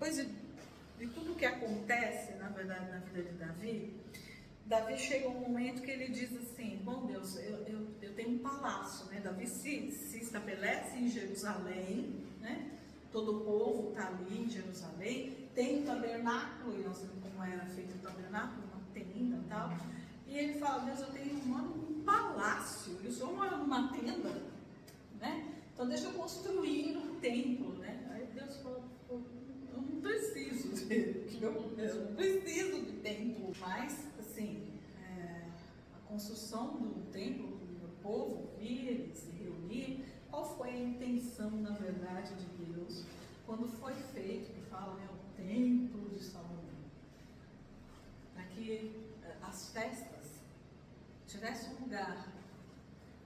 depois de tudo que acontece, na verdade, na vida de Davi, Davi chega um momento que ele diz assim: bom Deus, eu tenho um palácio, né? Davi se estabelece em Jerusalém, né? Todo o povo está ali em Jerusalém, tem um tabernáculo, e nós sabemos como era feito o tabernáculo, uma tenda e tal. E ele fala: Deus, eu tenho um palácio, e o Senhor mora numa tenda, né? Então deixa eu construir um templo, né? Aí Deus falou: eu não preciso eu não preciso de templo, mas assim, a construção do templo, do povo vir, se reunir, qual foi a intenção, na verdade, de Deus quando foi feito, que fala, né, o templo de Salomão? Para que as festas tivessem um lugar,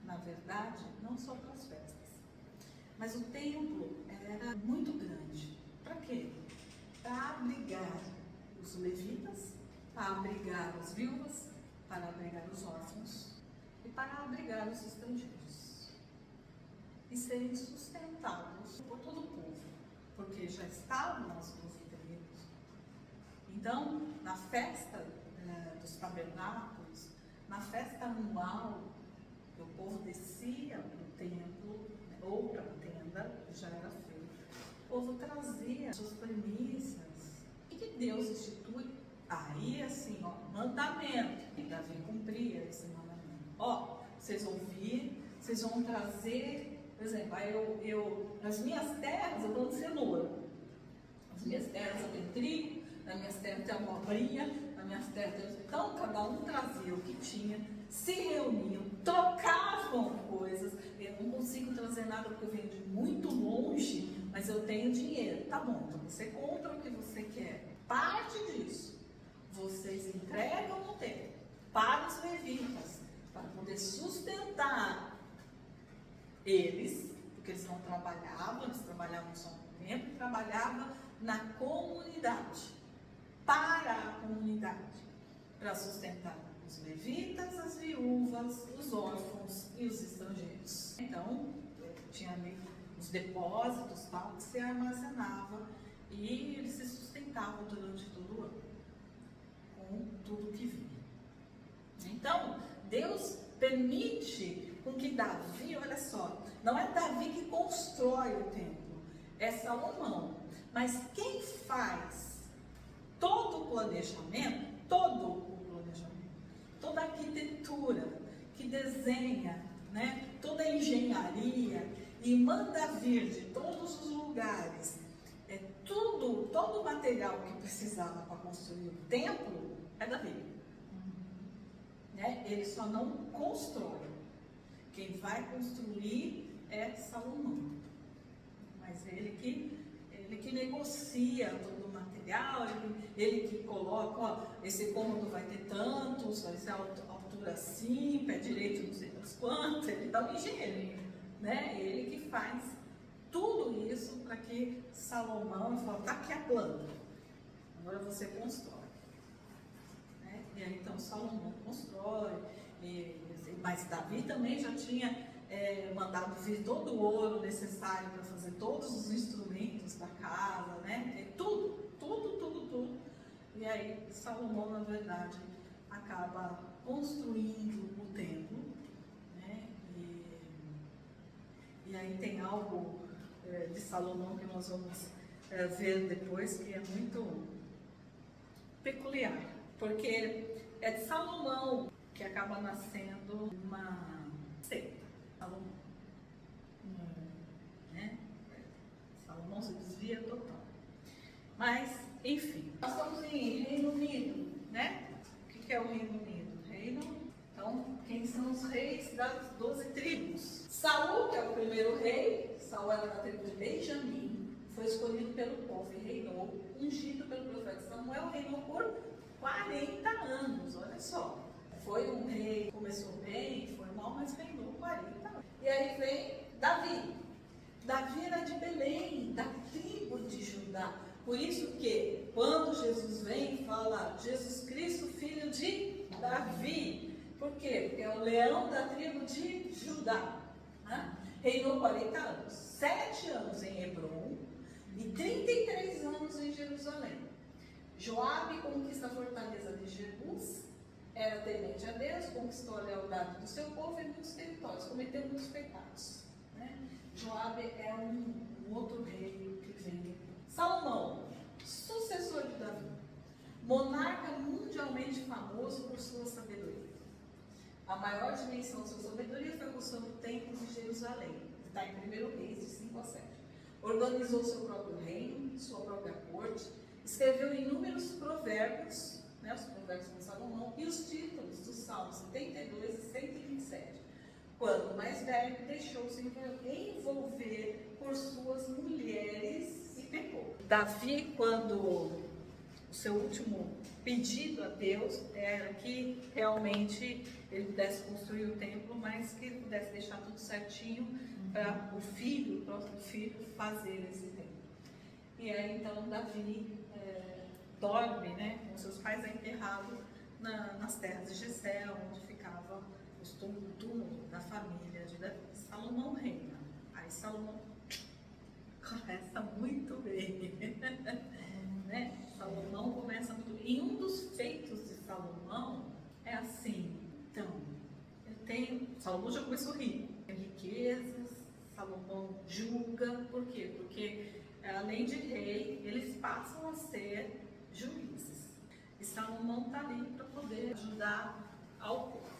na verdade, não só para as festas, mas o templo era muito grande. Para quê? Para abrigar os levitas, para abrigar as viúvas, para abrigar os órfãos e para abrigar os estrangeiros e serem sustentados por todo o povo, porque já estavam as duas tribos. Então, na festa dos tabernáculos, na festa anual, que o povo descia para o templo, ou para a tenda, que já era feito, o povo trazia suas premissas. O que Deus institui? Aí, assim, ó, mandamento. E Davi cumpria esse mandamento. Ó, vocês ouvirem, vocês vão trazer, por exemplo, nas minhas terras eu planto cenoura. Nas minhas terras eu tenho trigo, nas minhas terras tem abobrinha, nas minhas terras tem... Então, cada um trazia o que tinha, se reuniam, trocavam coisas. Eu não consigo trazer nada porque eu venho de muito longe, mas eu tenho dinheiro. Tá bom, então você compra o que você quer. Parte disso vocês entregam no templo para os levitas, para poder sustentar eles, porque eles não trabalhavam, eles trabalhavam só no templo, trabalhavam na comunidade, para a comunidade, para sustentar os levitas, as viúvas, os órfãos e os estrangeiros. Então, tinha ali os depósitos tal, que se armazenava e eles se sustentavam durante todo o ano com tudo que vinha. Então, Deus permite com que Davi, olha só, não é Davi que constrói o templo, é Salomão, mas quem faz todo o planejamento, toda a arquitetura, que desenha, né, toda a engenharia e manda vir de todos os lugares, todo o material que precisava para construir o templo é Davi. Né? Ele só não constrói. Quem vai construir é Salomão. Mas ele que negocia todo o material, ele que coloca, ó, esse cômodo vai ter tantos, vai ser a altura assim, pé direito não sei das quantas, ele dá um engenheiro, né? Ele que faz tudo isso para que Salomão fala: tá aqui a planta, agora você constrói. Né? E aí então Salomão constrói, mas Davi também já tinha mandado vir todo o ouro necessário para fazer todos os instrumentos da casa, né? Tudo. E aí Salomão, na verdade, acaba construindo o templo, né? E aí tem algo de Salomão que nós vamos ver depois, que é muito peculiar, porque é de Salomão que acaba nascendo uma seita. Salomão, né? Salomão se desvia total. Mas, enfim, nós estamos em Reino Unido, né? O que é o Reino Unido? Então, quem são os reis das 12 tribos? Saul, que é o primeiro rei, Saul era da tribo de Benjamim, foi escolhido pelo povo e reinou, ungido pelo profeta Samuel, reinou por 40 anos, olha só. Foi um rei, começou bem, foi mal, mas reinou 40 anos. E aí vem Davi. Davi era de Belém, da tribo de Judá. Por isso que, quando Jesus vem, fala Jesus Cristo, filho de Davi. Por quê? Porque é o leão da tribo de Judá. Né? Reinou 40 anos, 7 anos em Hebrom e 33 anos em Jerusalém. temente a Deus, conquistou a lealdade do seu povo em muitos territórios, cometeu muitos pecados, né? Joabe é um outro rei que vem depois. Salomão, sucessor de Davi, monarca mundialmente famoso por sua sabedoria. A maior dimensão de sua sabedoria foi a construção do templo de Jerusalém. Está em 1 Reis, de 5 a 7. Organizou seu próprio reino, sua própria corte, escreveu inúmeros provérbios, né, os provérbios de Salomão, e os títulos dos Salmos 72 e 127. Quando mais velho, deixou-se envolver por suas mulheres e pecou. Davi, quando o seu último pedido a Deus era que realmente ele pudesse construir o templo, mas que ele pudesse deixar tudo certinho para o filho, o próximo filho, fazer esse templo. E aí então Davi dorme, né, com seus pais enterrados nas terras de Jessé, onde ficava o túmulo da família de Davi. Salomão reina. Aí Salomão começa muito bem. Né? Salomão começa muito bem. E um dos feitos de Salomão é assim. Então, Salomão já começou rico. Tem riquezas, Salomão julga. Por quê? Porque além de rei, eles passam a ser juízes. E Salomão está ali para poder ajudar ao povo.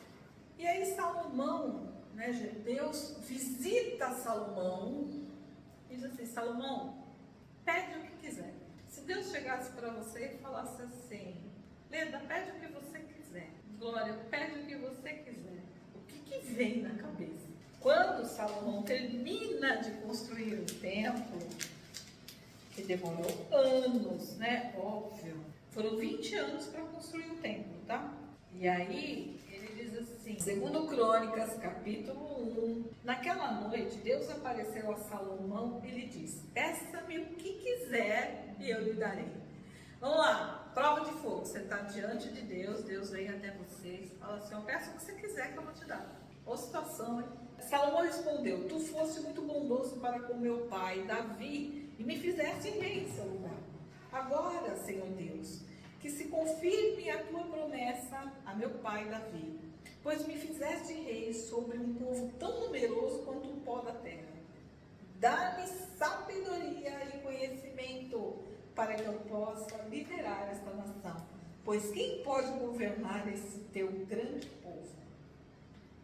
E aí Salomão, né, Deus visita Salomão e diz assim: Salomão, pede o que quiser. Se Deus chegasse para você e falasse assim: Leda, pede o que você quiser. Glória, pede o que você quiser. O que vem na cabeça? Quando Salomão termina de construir o templo, que demorou anos, né? Óbvio. Foram 20 anos para construir o templo, tá? E aí, ele diz assim, 2 Crônicas, capítulo 1. Naquela noite, Deus apareceu a Salomão e lhe disse: peça-me o que quiser e eu lhe darei. Vamos lá, prova de fogo. Você está diante de Deus, Deus vem até você e fala assim: eu peço o que você quiser que eu vou te dar. Olha a situação, hein? Salomão respondeu: tu foste muito bondoso para com meu pai Davi e me fizeste rei em seu lugar. Agora, Senhor Deus, que se confirme a tua promessa a meu pai Davi, pois me fizeste rei sobre um povo tão numeroso quanto o pó da terra. Dá-me sabedoria e conhecimento para que eu possa liderar esta nação, pois quem pode governar esse teu grande povo?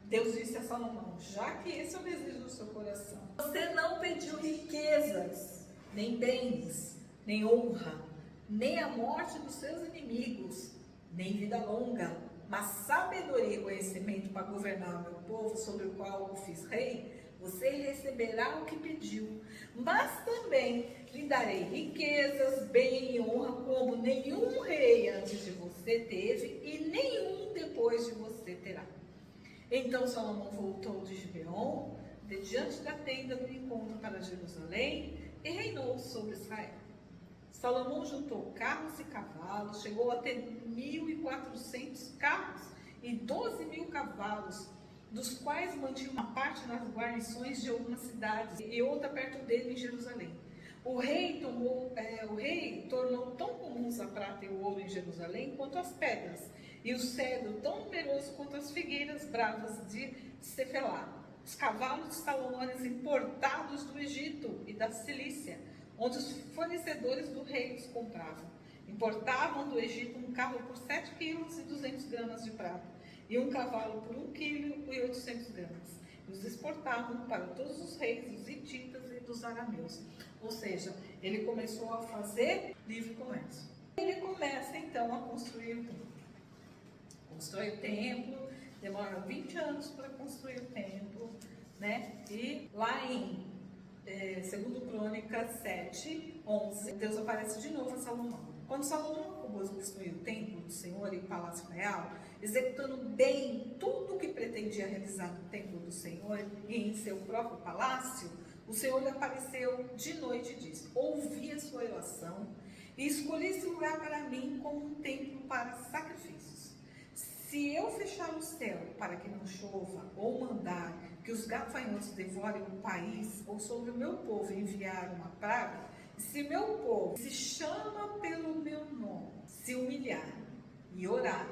Deus disse a Salomão: já que esse é o desejo do seu coração, você não pediu riquezas, nem bens, nem honra, nem a morte dos seus inimigos, nem vida longa, mas sabedoria e conhecimento para governar o meu povo, sobre o qual eu fiz rei. Você receberá o que pediu, mas também lhe darei riquezas, bem e honra, como nenhum rei antes de você teve e nenhum depois de você terá. Então Salomão voltou de Gibeon, de diante da tenda do encontro, para Jerusalém, e reinou sobre Israel. Salomão juntou carros e cavalos, chegou a ter 1.400 carros e 12.000 cavalos, dos quais mantinha uma parte nas guarnições de algumas cidades e outra perto dele em Jerusalém. O rei tornou tão comuns a prata e o ouro em Jerusalém quanto as pedras, e o cedro tão numeroso quanto as figueiras bravas de Cefelá. Os cavalos de Salomão eram importados do Egito e da Cilícia, onde os fornecedores do rei os compravam. Importavam do Egito um carro por 7 quilos e 200 gramas de prata, e um cavalo por 1 quilo e 800 gramas. E os exportavam para todos os reis dos hititas e dos arameus. Ou seja, ele começou a fazer livre comércio. Ele começa então a construir o templo. Constrói o templo, demora 20 anos para construir o templo, né? E lá em 2 Crônicas 7, 11, Deus aparece de novo a Salomão. Quando Salomão acabou de construir o templo do Senhor e o palácio real, executando bem tudo o que pretendia realizar no templo do Senhor e em seu próprio palácio, o Senhor lhe apareceu de noite e disse: ouvi a sua oração e escolhi esse lugar para mim como um templo para sacrifícios. Se eu fechar o céu para que não chova, ou mandar que os gafanhotos devorem o país, ou sobre o meu povo enviar uma praga, se meu povo se chama pelo meu nome, se humilhar e orar,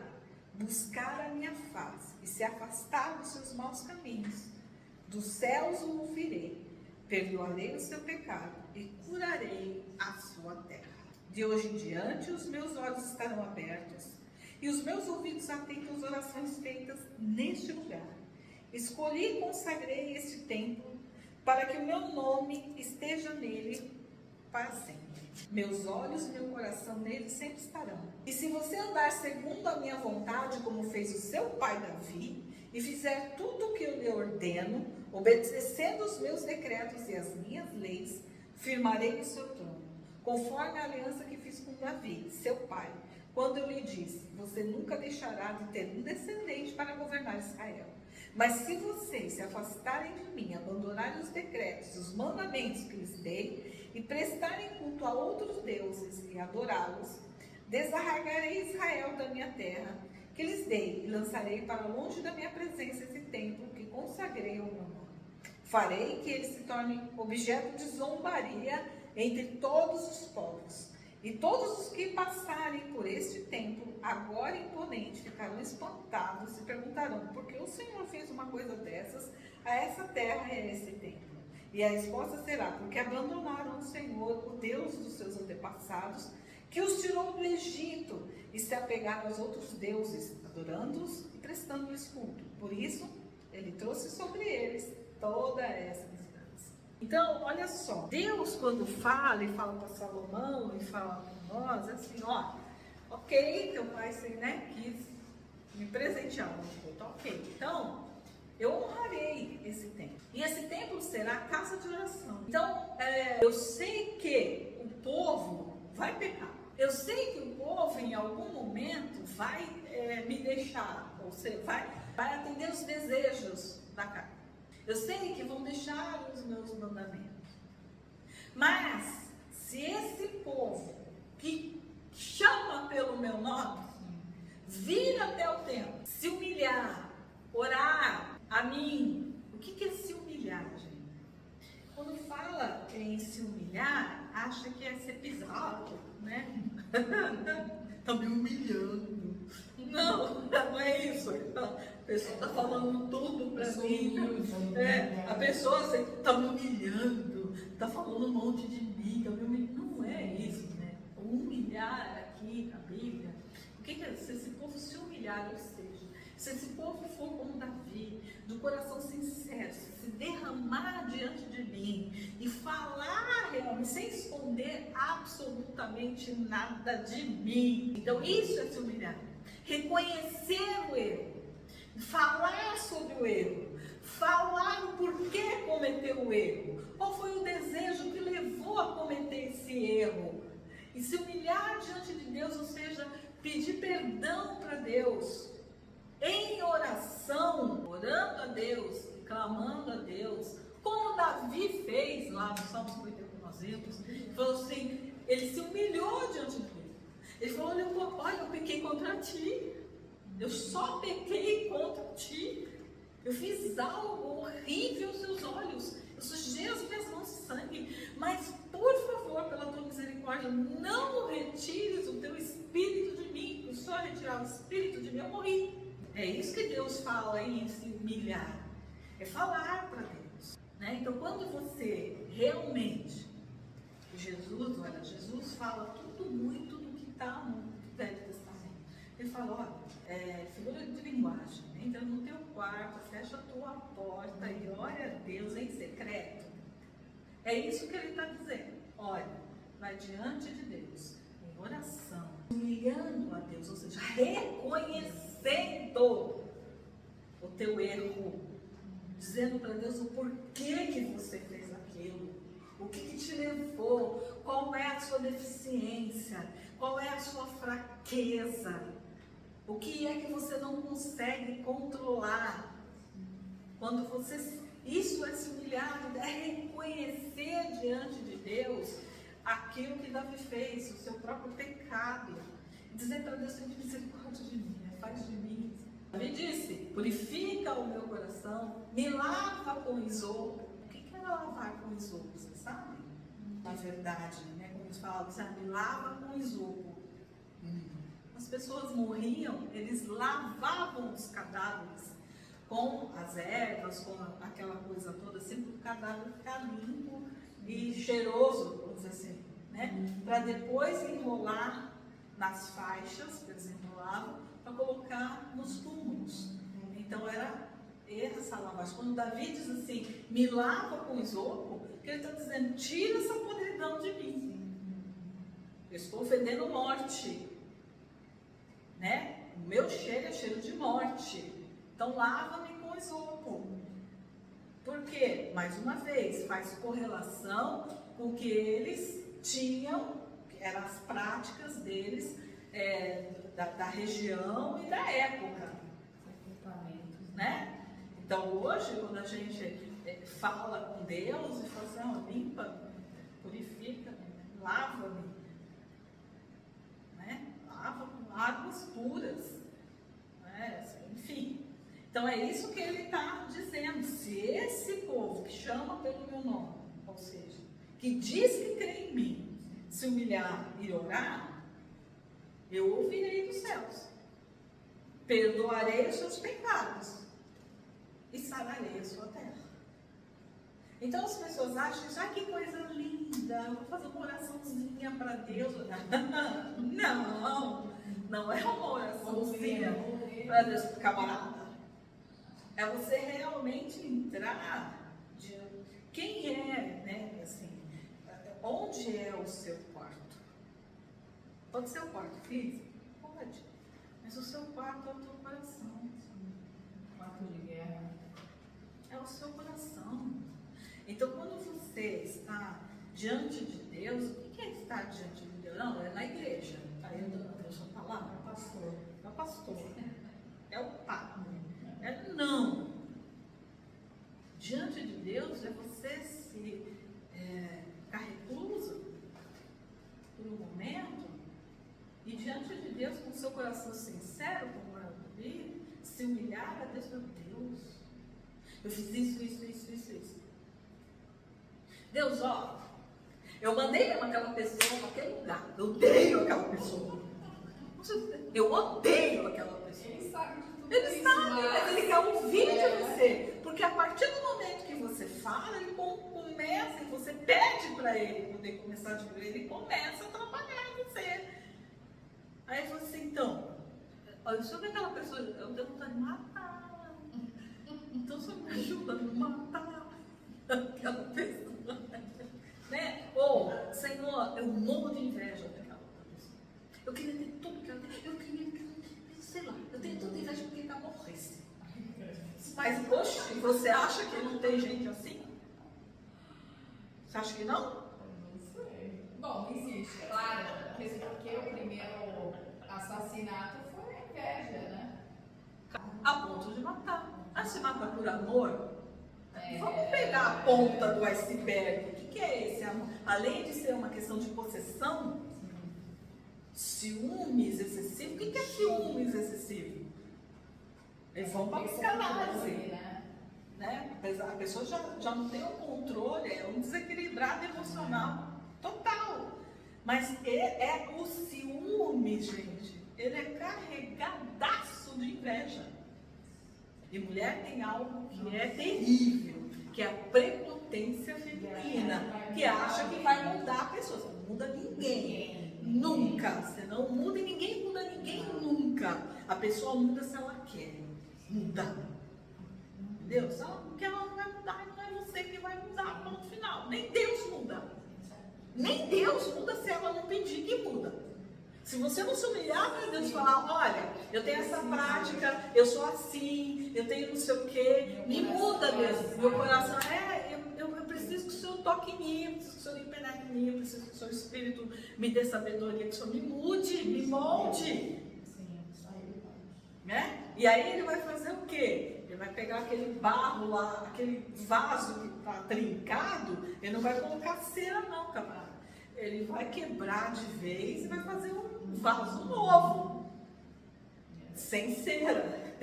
buscar a minha face e se afastar dos seus maus caminhos, dos céus o ouvirei, perdoarei o seu pecado e curarei a sua terra. De hoje em diante os meus olhos estarão abertos e os meus ouvidos atentos às orações feitas neste lugar. Escolhi e consagrei este templo para que o meu nome esteja nele para sempre. Meus olhos e meu coração nele sempre estarão. E se você andar segundo a minha vontade, como fez o seu pai Davi, e fizer tudo o que eu lhe ordeno, obedecendo os meus decretos e as minhas leis, firmarei o seu trono, conforme a aliança que fiz com Davi, seu pai, quando eu lhe disse: você nunca deixará de ter um descendente para governar Israel. Mas se vocês se afastarem de mim, abandonarem os decretos, os mandamentos que lhes dei, e prestarem culto a outros deuses e adorá-los, desarraigarei Israel da minha terra, que lhes dei, e lançarei para longe da minha presença esse templo que consagrei ao meu nome. Farei que ele se torne objeto de zombaria entre todos os povos. E todos os que passarem por este templo, agora imponente, ficarão espantados e perguntarão: por que o Senhor fez uma coisa dessas a essa terra e a esse templo? E a resposta será: porque abandonaram o Senhor, o Deus dos seus antepassados, que os tirou do Egito, e se apegaram aos outros deuses, adorando-os e prestando-lhes culto. Por isso, ele trouxe sobre eles toda essa desgraça. Então, olha só, Deus quando fala, e fala para Salomão, e fala para nós, é assim: ó, ok, teu pai quis me presentear um culto, ok, então eu honrarei esse templo. E esse templo será a casa de oração. Então, eu sei que o povo vai pecar. Eu sei que o povo, em algum momento, vai me deixar, ou seja, vai atender os desejos da carne. Eu sei que vão deixar os meus mandamentos. Mas, se esse povo que chama pelo meu nome, vir até o templo, se humilhar, orar a mim. O que é se humilhar, gente? Quando fala em se humilhar, acha que é ser pisado, né? Tá me humilhando. Não, não é isso. A pessoa está falando tudo para mim. A pessoa está me humilhando, está falando um monte de mim, tá me humilhando. Não é isso, né? O humilhar aqui na Bíblia, o que é? Se esse povo se humilhar, ou seja, se esse povo for como Davi, do coração sincero, se derramar diante de mim e falar realmente, sem esconder absolutamente nada de mim. Então isso é se humilhar. Reconhecer o erro, falar sobre o erro, falar o porquê cometeu o erro, qual foi o desejo que levou a cometer esse erro. E se humilhar diante de Deus, ou seja, pedir perdão para Deus, em oração, orando a Deus, clamando a Deus, como Davi fez lá no Salmo 51 que nós vimos. Falou assim, ele se humilhou diante de Deus. Ele falou: olha, eu pequei contra ti, eu só pequei contra ti, eu fiz algo horrível aos seus olhos, eu sujei as minhas mãos de sangue, mas por favor, pela tua misericórdia, não retires o teu espírito de mim, porque se o Senhor retirar o espírito de mim, eu morri. É isso que Deus fala em se humilhar, é falar para Deus, né? Então, quando você realmente, Jesus fala tudo muito do que está no Velho Testamento. Ele fala: olha, figura de linguagem, entra no teu quarto, fecha a tua porta e ora a Deus em secreto. É isso que ele está dizendo. Olha, vai diante de Deus, em oração, humilhando a Deus, ou seja, reconhecendo o teu erro, dizendo para Deus o porquê que você fez aquilo, o que te levou, qual é a sua deficiência, qual é a sua fraqueza, o que é que você não consegue controlar. Quando você, isso é se humilhar, é reconhecer diante de Deus aquilo que Davi fez, o seu próprio pecado, dizer para Deus: tem misericórdia de mim, faz de mim. Davi disse: purifica o meu coração, me lava com isopo. O que é lavar com isopo? Você sabe? Na verdade, né? Como eles falam, me lava com isopo. As as pessoas morriam, eles lavavam os cadáveres com as ervas, com aquela coisa toda, assim, para o cadáver ficar limpo e cheiroso, vamos dizer assim, né? Para depois enrolar nas faixas, que eles enrolavam, para colocar nos túmulos. Então era essa lavagem. Quando Davi diz assim, me lava com isopo, que ele está dizendo, tira essa podridão de mim. Eu estou fedendo morte, né? O meu cheiro é cheiro de morte. Então lava-me com isopo. Por quê? Mais uma vez, faz correlação com o que eles tinham, que eram as práticas deles, da região e da época. Né? Então hoje, quando a gente fala com Deus e fala assim, limpa, purifica, lava-me, né? Lava com águas puras, né? Enfim. Então é isso que ele está dizendo. Se esse povo que chama pelo meu nome, ou seja, que diz que crê em mim, se humilhar e orar, eu ouvirei dos céus, perdoarei os seus pecados e sararei a sua terra. Então as pessoas acham, já que coisa linda, vou fazer uma oraçãozinha para Deus. Não é uma oraçãozinha para Deus, camarada. É você realmente entrar de quem é, né, assim, onde é o seu quarto. Pode ser o quarto físico? Pode. Mas o seu quarto é o teu coração. Quarto de guerra. É o seu coração. Então, quando você está diante de Deus, o que é estar diante de Deus? Não, é na igreja. Aí eu deixo a palavra. É o pastor. É o pastor. É o papa. Não. Diante de Deus é você se ficar recluso por um momento e diante de Deus com o seu coração sincero, como eu vi, se humilhar a Deus. Meu Deus, eu fiz isso. Deus, ó, eu mandei aquela pessoa para aquele lugar. Eu odeio aquela pessoa. Eu odeio aquela pessoa. Ele sabe de tudo. Ele sabe, mas ele quer ouvir de você. Porque a partir do momento que você fala, ele começa, e você pede para ele poder começar a viver, ele começa a trabalhar em você. Aí você, então, olha, se eu ver aquela pessoa, eu tenho vontade de matar. Então, você me ajuda a matar aquela pessoa. Né? Ou, Senhor, eu morro de inveja daquela outra pessoa. Eu queria ter tudo que ela tem. Eu queria, sei lá, eu tenho tanta inveja porque ele morresse. Mas, poxa, você acha que não tem gente assim? Você acha que não? Não sei. Bom, existe, claro. Porque o primeiro assassinato foi a inveja, né? A ponto de matar. Ah, se mata por amor? Vamos pegar a ponta do iceberg. O que é esse amor? Além de ser uma questão de possessão, ciúmes excessivo. O que é ciúmes excessivo? Eles vão para a psicanálise, né? A pessoa já não tem o controle, é um desequilibrado emocional total. Mas é o ciúme, gente. Ele é carregadaço de inveja. E mulher tem algo que é terrível, que é a prepotência feminina, que acha que vai mudar a pessoa. Você não muda ninguém. Nunca. Você não muda e ninguém muda ninguém nunca. A pessoa muda se ela quer mudar. Entendeu? Se ela não quer, ela não vai mudar. E não é você que vai mudar. Ponto final. Nem Deus muda. Nem Deus muda se ela não pedir que muda. Se você não se humilhar para Deus falar, olha, eu tenho essa prática, eu sou assim, eu tenho não sei o quê, me muda Deus. Meu coração eu preciso que o Senhor toque em mim, eu preciso que o Senhor impetre em mim, eu preciso que o seu Espírito me dê sabedoria, que o Senhor me mude, me molde. Né? E aí ele vai fazer o quê? Ele vai pegar aquele barro lá, aquele vaso que está trincado, ele não vai colocar cera não, camarada. Ele vai quebrar de vez e vai fazer um vaso novo. Sem cera.